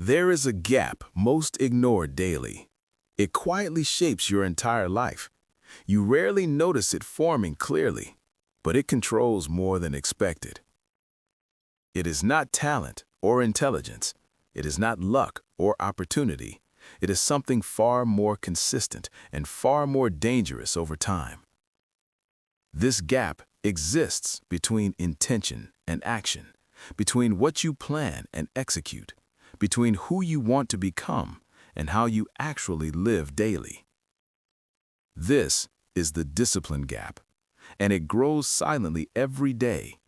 There is a gap most ignored daily. It quietly shapes your entire life. You rarely notice it forming clearly, but it controls more than expected. It is not talent or intelligence. It is not luck or opportunity. It is something far more consistent and far more dangerous over time. This gap exists between intention and action, between what you plan and execute, between who you want to become and how you actually live daily. This is the discipline gap, and it grows silently every day.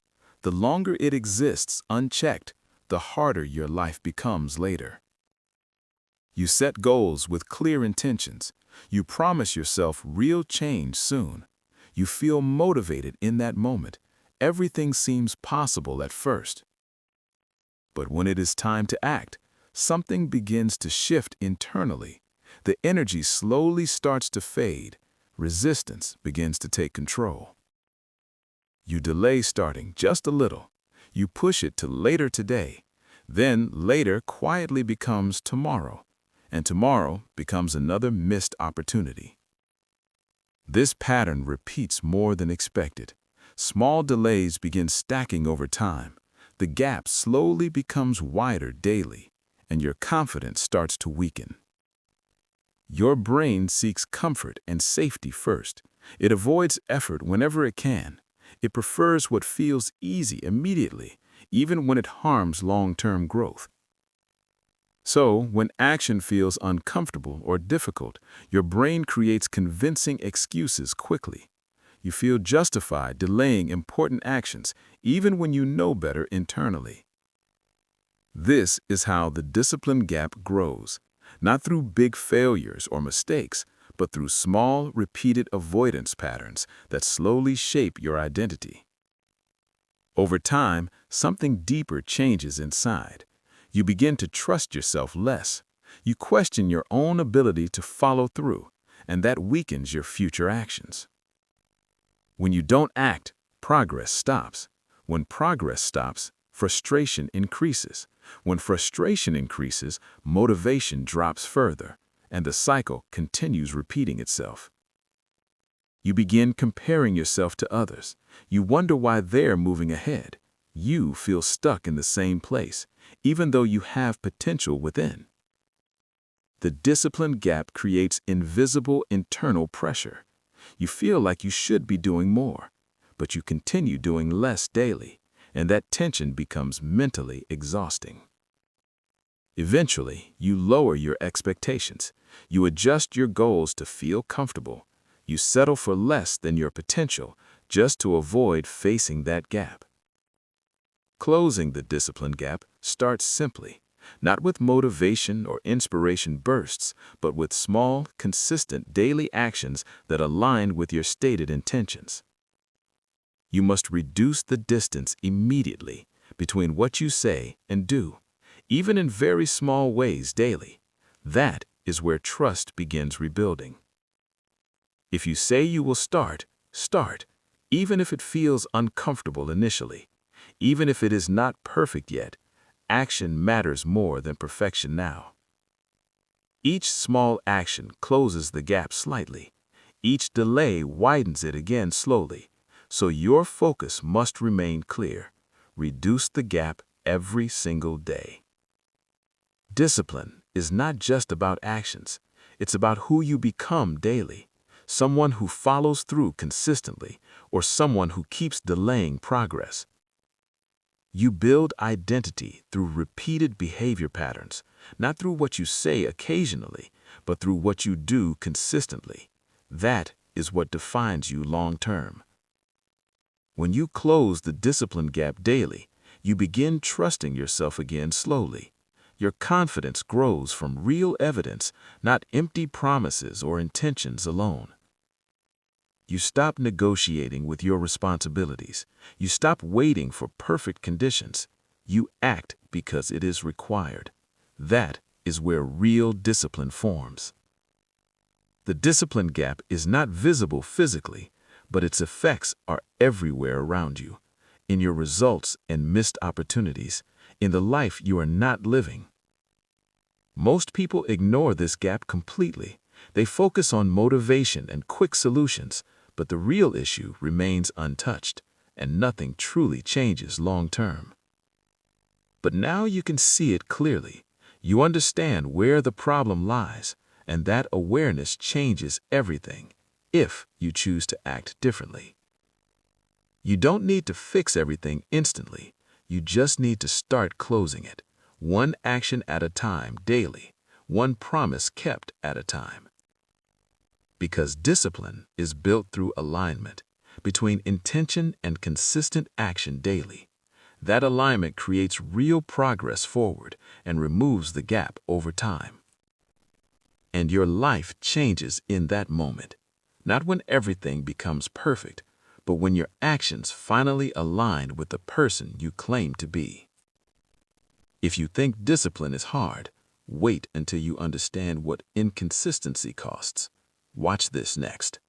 The longer it exists unchecked, the harder your life becomes later. You set goals with clear intentions. You promise yourself real change soon. You feel motivated in that moment. Everything seems possible at first. But when it is time to act, something begins to shift internally. The energy slowly starts to fade. Resistance begins to take control. You delay starting just a little. You push it to later today. Then later quietly becomes tomorrow, and tomorrow becomes another missed opportunity. This pattern repeats more than expected. Small delays begin stacking over time. The gap slowly becomes wider daily, and your confidence starts to weaken. Your brain seeks comfort and safety first. It avoids effort whenever it can. It prefers what feels easy immediately, even when it harms long-term growth. So, when action feels uncomfortable or difficult, your brain creates convincing excuses quickly. You feel justified delaying important actions, even when you know better internally. This is how the discipline gap grows, not through big failures or mistakes, but through small, repeated avoidance patterns that slowly shape your identity. Over time, something deeper changes inside. You begin to trust yourself less. You question your own ability to follow through, and that weakens your future actions. When you don't act, progress stops. When progress stops, frustration increases. When frustration increases, motivation drops further, and the cycle continues repeating itself. You begin comparing yourself to others. You wonder why they're moving ahead. You feel stuck in the same place, even though you have potential within. The discipline gap creates invisible internal pressure. You feel like you should be doing more, but you continue doing less daily, and that tension becomes mentally exhausting. Eventually, you lower your expectations. You adjust your goals to feel comfortable. You settle for less than your potential just to avoid facing that gap. Closing the discipline gap starts simply, not with motivation or inspiration bursts, but with small, consistent daily actions that align with your stated intentions. You must reduce the distance immediately between what you say and do, even in very small ways daily. That is where trust begins rebuilding. If you say you will start, start, even if it feels uncomfortable initially. Even if it is not perfect yet, action matters more than perfection now. Each small action closes the gap slightly. Each delay widens it again slowly. So your focus must remain clear. Reduce the gap every single day. Discipline is not just about actions. It's about who you become daily. Someone who follows through consistently, or someone who keeps delaying progress. You build identity through repeated behavior patterns, not through what you say occasionally, but through what you do consistently. That is what defines you long-term. When you close the discipline gap daily, you begin trusting yourself again slowly. Your confidence grows from real evidence, not empty promises or intentions alone. You stop negotiating with your responsibilities. You stop waiting for perfect conditions. You act because it is required. That is where real discipline forms. The discipline gap is not visible physically, but its effects are everywhere around you, in your results and missed opportunities, in the life you are not living. Most people ignore this gap completely. They focus on motivation and quick solutions, but the real issue remains untouched, and nothing truly changes long term. But now you can see it clearly. You understand where the problem lies, and that awareness changes everything if you choose to act differently. You don't need to fix everything instantly. You just need to start closing it, one action at a time daily, one promise kept at a time. Because discipline is built through alignment between intention and consistent action daily. That alignment creates real progress forward and removes the gap over time. And your life changes in that moment, not when everything becomes perfect, but when your actions finally align with the person you claim to be. If you think discipline is hard, wait until you understand what inconsistency costs. Watch this next.